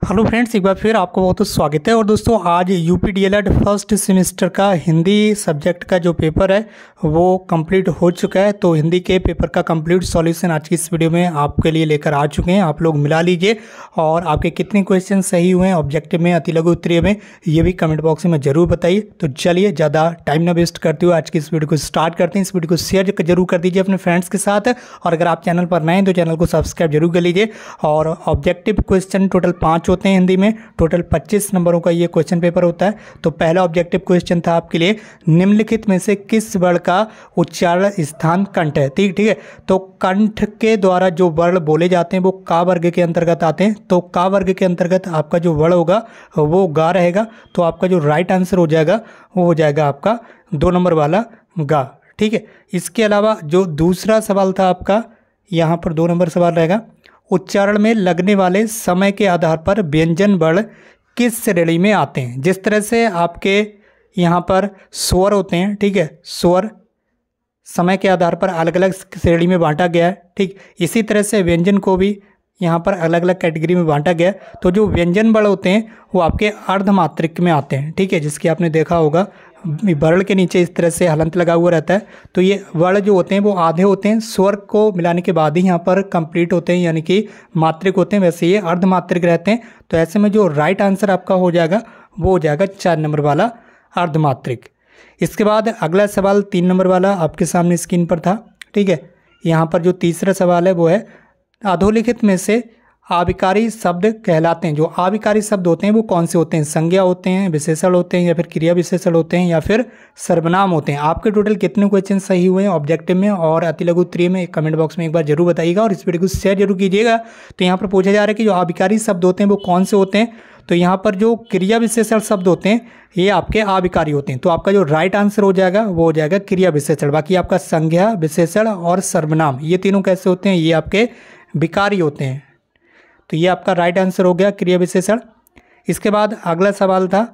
Hello friends, एक बार फिर आपको बहुत बहुत स्वागत है। और दोस्तों, आज यूपी डीएलएड फर्स्ट सेमेस्टर का हिंदी सब्जेक्ट का जो पेपर है वो कंप्लीट हो चुका है। तो हिंदी के पेपर का कंप्लीट सॉल्यूशन आज की इस वीडियो में आपके लिए लेकर आ चुके हैं। आप लोग मिला लीजिए और आपके कितने क्वेश्चन सही हुए हैं ऑब्जेक्टिव में, अति लघु उत्तरीय में, ये भी कमेंट बॉक्स में जरूर बताइए। तो चलिए ज़्यादा टाइम ना वेस्ट करते हुए आज की इस वीडियो को स्टार्ट करते हैं। इस वीडियो को शेयर जरूर कर दीजिए अपने फ्रेंड्स के साथ, और अगर आप चैनल पर नए हैं तो चैनल को सब्सक्राइब जरूर कर लीजिए। और ऑब्जेक्टिव क्वेश्चन टोटल 5 होते हैं हिंदी में, टोटल 25 नंबरों का ये क्वेश्चन पेपर होता है। तो पहला ऑब्जेक्टिव क्वेश्चन था आपके लिए, निम्नलिखित में से किस वर्ण का उच्चारण स्थान कंठ है। ठीक है, तो कंठ के द्वारा जो वर्ण बोले जाते हैं वो का वर्ग के अंतर्गत आते हैं। तो का वर्ग के अंतर्गत आपका जो वर्ण होगा वो गा रहेगा। तो आपका जो राइट आंसर हो जाएगा वो हो जाएगा आपका 2 नंबर वाला गा। ठीक है, इसके अलावा जो दूसरा सवाल था आपका, यहाँ पर 2 नंबर सवाल रहेगा, उच्चारण में लगने वाले समय के आधार पर व्यंजन वर्ण किस श्रेणी में आते हैं। जिस तरह से आपके यहाँ पर स्वर होते हैं, ठीक है, स्वर समय के आधार पर अलग अलग श्रेणी में बांटा गया है। ठीक, इसी तरह से व्यंजन को भी यहाँ पर अलग अलग कैटेगरी में बांटा गया है। तो जो व्यंजन वर्ण होते हैं वो आपके अर्धमात्रिक में आते हैं। ठीक है, जिसकी आपने देखा होगा वर्ण के नीचे इस तरह से हलंत लगा हुआ रहता है। तो ये वर्ण जो होते हैं वो आधे होते हैं, स्वर को मिलाने के बाद ही यहाँ पर कंप्लीट होते हैं, यानी कि मात्रिक होते हैं। वैसे ये अर्धमात्रिक रहते हैं। तो ऐसे में जो राइट आंसर आपका हो जाएगा वो हो जाएगा 4 नंबर वाला अर्धमात्रिक। इसके बाद अगला सवाल 3 नंबर वाला आपके सामने स्क्रीन पर था। ठीक है, यहाँ पर जो तीसरा सवाल है वो है, अधोलिखित में से आविकारी शब्द कहलाते हैं। जो आविकारी शब्द होते हैं वो कौन से होते हैं। संज्ञा होते हैं, विशेषण होते हैं, या फिर क्रिया विशेषण होते हैं, या फिर सर्वनाम होते हैं। आपके टोटल कितने क्वेश्चन सही हुए हैं ऑब्जेक्टिव में और अति लघु उत्तरीय में, कमेंट बॉक्स में एक बार जरूर बताइएगा और इस वीडियो को शेयर जरूर कीजिएगा। तो यहाँ पर पूछा जा रहा है कि जो आविकारी शब्द होते हैं वो कौन से होते हैं। तो यहाँ पर जो क्रिया विशेषण शब्द होते हैं ये आपके आविकारी होते हैं। तो आपका जो राइट आंसर हो जाएगा वो हो जाएगा क्रिया विशेषण। बाकी आपका संज्ञा, विशेषण और सर्वनाम ये तीनों कैसे होते हैं, ये आपके विकारी होते हैं। तो ये आपका राइट आंसर हो गया क्रिया विशेषण। इसके बाद अगला सवाल था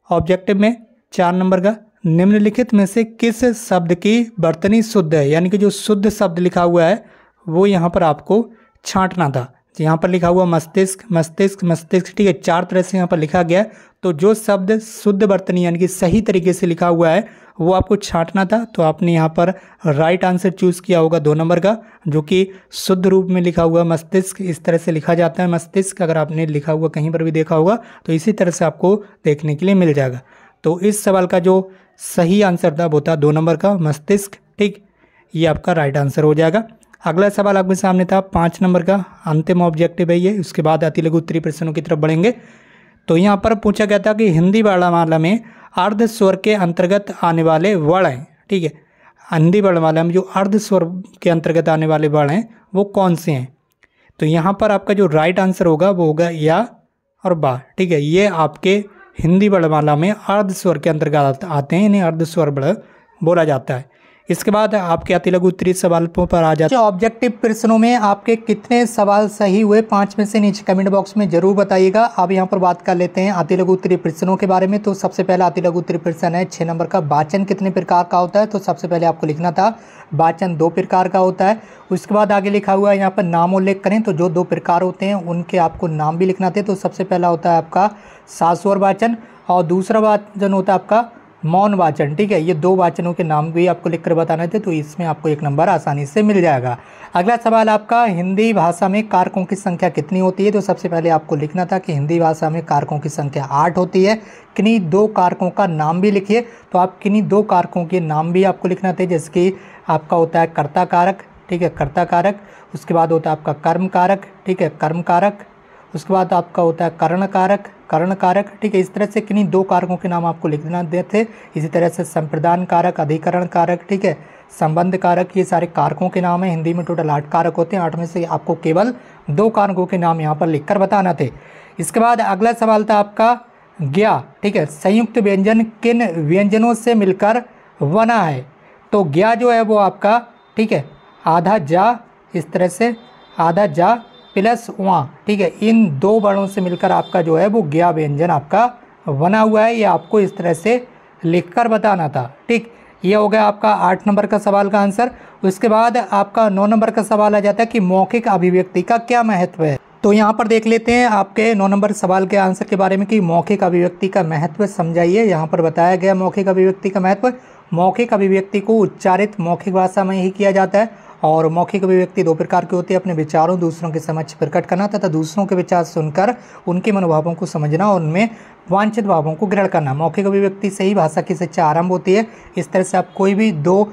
ऑब्जेक्टिव में 4 नंबर का, निम्नलिखित में से किस शब्द की वर्तनी शुद्ध है। यानी कि जो शुद्ध शब्द लिखा हुआ है वो यहाँ पर आपको छांटना था। यहाँ पर लिखा हुआ मस्तिष्क, मस्तिष्क, मस्तिष्क। ठीक है, 4 तरह से यहाँ पर लिखा गया है। तो जो शब्द शुद्ध वर्तनी यानी कि सही तरीके से लिखा हुआ है वो आपको छांटना था। तो आपने यहाँ पर राइट आंसर चूज़ किया होगा 2 नंबर का, जो कि शुद्ध रूप में लिखा हुआ मस्तिष्क। इस तरह से लिखा जाता है मस्तिष्क। अगर आपने लिखा हुआ कहीं पर भी देखा होगा तो इसी तरह से आपको देखने के लिए मिल जाएगा। तो इस सवाल का जो सही आंसर था वो था 2 नंबर का मस्तिष्क। ठीक, ये आपका राइट आंसर हो जाएगा। अगला सवाल आपके सामने था 5 नंबर का, अंतिम ऑब्जेक्टिव है ये। उसके बाद अति लघु उत्तरीय प्रश्नों की तरफ बढ़ेंगे। तो यहाँ पर पूछा गया था कि हिंदी वर्णमाला में अर्ध स्वर के अंतर्गत आने वाले वर्ण हैं। ठीक है, हिंदी वर्णमाला में जो अर्ध स्वर के अंतर्गत आने वाले वर्ण हैं वो कौन से हैं। तो यहाँ पर आपका जो राइट आंसर होगा वो होगा या और बा। ठीक है, ये आपके हिंदी वर्णमाला में अर्ध स्वर के अंतर्गत आते हैं, इन्हें अर्ध स्वर वर्ण बोला जाता है। इसके बाद आपके अति लघु उत्तरीय सवालों पर आ जाते हैं। ऑब्जेक्टिव प्रश्नों में आपके कितने सवाल सही हुए 5 में से नीचे कमेंट बॉक्स में जरूर बताइएगा। अब यहाँ पर बात कर लेते हैं अति लघु उत्तरीय प्रश्नों के बारे में। तो सबसे पहला अति लघु उत्तरीय प्रश्न है 6 नंबर का, वाचन कितने प्रकार का होता है। तो सबसे पहले आपको लिखना था वाचन 2 प्रकार का होता है। उसके बाद आगे लिखा हुआ है यहाँ पर नाम उल्लेख करें। तो जो 2 प्रकार होते हैं उनके आपको नाम भी लिखना थे। तो सबसे पहला होता है आपका सास्वर वाचन और दूसरा वाचन होता है आपका मौन वाचन। ठीक है, ये 2 वाचनों के नाम भी आपको लिखकर बताने थे। तो इसमें आपको 1 नंबर आसानी से मिल जाएगा। अगला सवाल आपका, हिंदी भाषा में कारकों की संख्या कितनी होती है। तो सबसे पहले आपको लिखना था कि हिंदी भाषा में कारकों की संख्या 8 होती है। किन्हीं 2 कारकों का नाम भी लिखिए। तो आप किन्हीं 2 कारकों के नाम भी आपको लिखना थे, जैसे कि आपका होता है कर्ता कारक। ठीक है, कर्ता कारक। उसके बाद होता है आपका कर्म कारक। ठीक है, कर्म कारक। उसके बाद आपका होता है कर्ण कारक, कर्ण कारक। ठीक है, इस तरह से किन्हीं 2 कारकों के नाम आपको लिखना थे। इसी तरह से संप्रदान कारक, अधिकरण कारक, ठीक है, संबंध कारक, ये सारे कारकों के नाम हैं। हिंदी में टोटल 8 कारक होते हैं। 8 में से आपको केवल 2 कारकों के नाम यहाँ पर लिखकर बताना थे। इसके बाद अगला सवाल था आपका ज्ञा। ठीक है, संयुक्त व्यंजन किन व्यंजनों से मिलकर बना है। तो ज्ञा जो है वो आपका, ठीक है, आधा जा, इस तरह से आधा जा प्लस वहाँ। ठीक है, इन 2 वर्णों से मिलकर आपका जो है वो ज्ञा व्यंजन आपका बना हुआ है। ये आपको इस तरह से लिखकर बताना था। ठीक, ये हो गया आपका 8 नंबर का सवाल का आंसर। उसके बाद आपका 9 नंबर का सवाल आ जाता है कि मौखिक अभिव्यक्ति का क्या महत्व है। तो यहाँ पर देख लेते हैं आपके 9 नंबर सवाल के आंसर के बारे में कि मौखिक अभिव्यक्ति का महत्व समझाइए। यहाँ पर बताया गया मौखिक अभिव्यक्ति का महत्व। मौखिक अभिव्यक्ति को उच्चारित मौखिक भाषा में ही किया जाता है और मौखिक अभिव्यक्ति 2 प्रकार की होती है, अपने विचारों दूसरों के समक्ष प्रकट करना तथा दूसरों के विचार सुनकर उनके मनोभावों को समझना और उनमें वांछित भावों को ग्रहण करना। मौखिक अभिव्यक्ति से ही भाषा की शिक्षा आरंभ होती है। इस तरह से आप कोई भी 2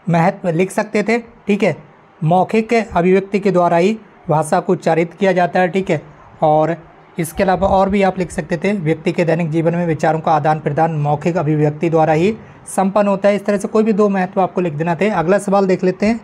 महत्व लिख सकते थे, ठीक है। मौखिक अभिव्यक्ति के द्वारा ही भाषा को उच्चारित किया जाता है, ठीक है। और इसके अलावा और भी आप लिख सकते थे, व्यक्ति के दैनिक जीवन में विचारों का आदान प्रदान मौखिक अभिव्यक्ति द्वारा ही संपन्न होता है। इस तरह से कोई भी 2 महत्व आपको लिख देना थे। अगला सवाल देख लेते हैं।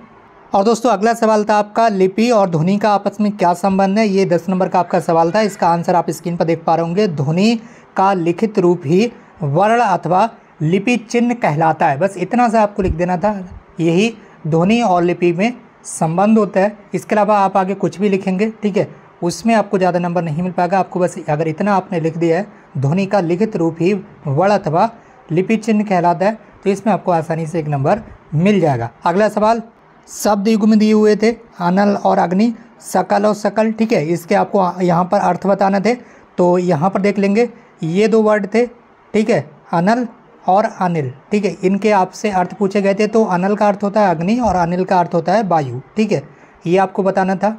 और दोस्तों अगला सवाल था आपका, लिपि और ध्वनि का आपस में क्या संबंध है। ये 10 नंबर का आपका सवाल था। इसका आंसर आप स्क्रीन पर देख पा रहे होंगे। ध्वनि का लिखित रूप ही वर्ण अथवा लिपि चिन्ह कहलाता है। बस इतना सा आपको लिख देना था। यही ध्वनि और लिपि में संबंध होता है। इसके अलावा आप आगे कुछ भी लिखेंगे, ठीक है, उसमें आपको ज़्यादा नंबर नहीं मिल पाएगा। आपको बस अगर इतना आपने लिख दिया है, ध्वनि का लिखित रूप ही वर्ण अथवा लिपि चिन्ह कहलाता है, तो इसमें आपको आसानी से 1 नंबर मिल जाएगा। अगला सवाल, शब्द युग में दिए हुए थे अनल और अग्नि, सकल और सकल, ठीक है। इसके आपको यहाँ पर अर्थ बताना थे। तो यहाँ पर देख लेंगे, ये 2 वर्ड थे, ठीक है, अनल और अनिल, ठीक है। इनके आपसे अर्थ पूछे गए थे। तो अनल का अर्थ होता है अग्नि और अनिल का अर्थ होता है वायु, ठीक है। ये आपको बताना था।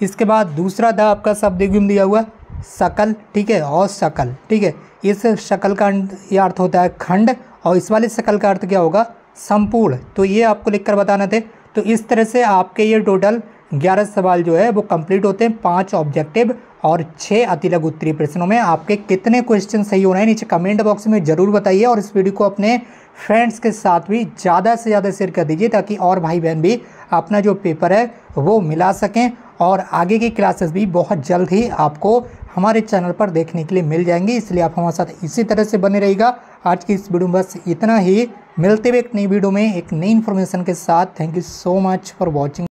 इसके बाद दूसरा था आपका शब्द युग में दिया हुआ सकल, ठीक है, और सकल, ठीक है। इस शकल का ये अर्थ होता है खंड और इस वाले सकल का अर्थ क्या होगा, संपूर्ण। तो ये आपको लिखकर बताना थे। तो इस तरह से आपके ये टोटल 11 सवाल जो है वो कंप्लीट होते हैं। 5 ऑब्जेक्टिव और 6 अतिलघु उत्तरीय प्रश्नों में आपके कितने क्वेश्चन सही हो रहे हैं नीचे कमेंट बॉक्स में ज़रूर बताइए। और इस वीडियो को अपने फ्रेंड्स के साथ भी ज़्यादा से ज़्यादा शेयर कर दीजिए ताकि और भाई बहन भी अपना जो पेपर है वो मिला सकें। और आगे की क्लासेस भी बहुत जल्द ही आपको हमारे चैनल पर देखने के लिए मिल जाएंगी, इसलिए आप हमारे साथ इसी तरह से बने रहिएगा। आज की इस वीडियो में बस इतना ही। मिलते हुए एक नई वीडियो में एक नई इन्फॉर्मेशन के साथ। Thank you so much for watching.